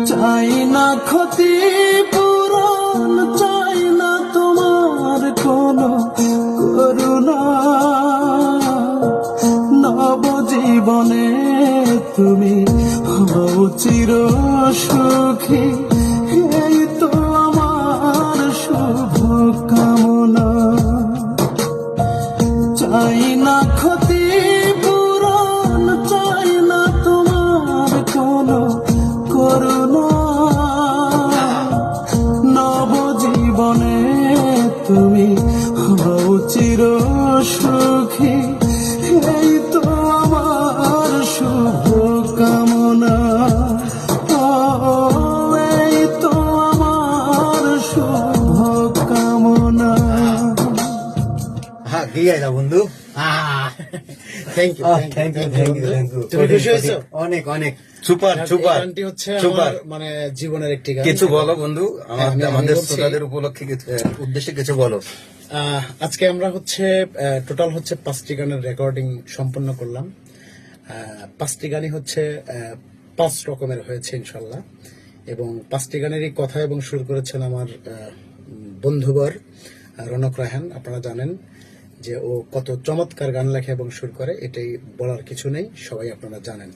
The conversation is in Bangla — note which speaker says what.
Speaker 1: চাই না ক্ষতি পূরণ, চাই না তোমার কোনো করুণা। নবজীবনে তুমি হও চির সুখী, এই তো আমার শুভ কামনা। চাই না ক্ষতি পূরণ, চাই না তোমার কোনো করুণা। নবজীবনে তুমি হও চির সুখী, এই তো আমার শুভ কামনা। এই তো আমার শুভ কামনা।
Speaker 2: হ্যাঁ কি গাইলা বন্ধু?
Speaker 3: Thank you
Speaker 2: thank you thank you thank you.
Speaker 3: তুমি খুশি হয়েছো?
Speaker 2: অনেক অনেক সুপার সুপার
Speaker 3: এই গানটি হচ্ছে
Speaker 2: সুপার।
Speaker 3: আমার মানে জীবনের একটি গান।
Speaker 2: কিছু বলো বন্ধু,
Speaker 3: আমি
Speaker 2: আমাদের
Speaker 3: বলছি।
Speaker 2: শ্রোতাদের উপলক্ষে উদ্দেশ্যে কিছু বলো।
Speaker 3: আজকে আমরা হচ্ছে টোটাল হচ্ছে 5টি গানের রেকর্ডিং সম্পন্ন করলাম। 5টি গানই হচ্ছে 5 রকমের হয়েছে ইনশাল্লাহ, এবং 5টি গানেরই কথা এবং সুর করেছেন আমার বন্ধুবর রনক রায়হান। আপনারা জানেন যে ও কত চমৎকার গান লেখে এবং সুর করে, এটাই বলার কিছু নেই, সবাই আপনারা জানেন।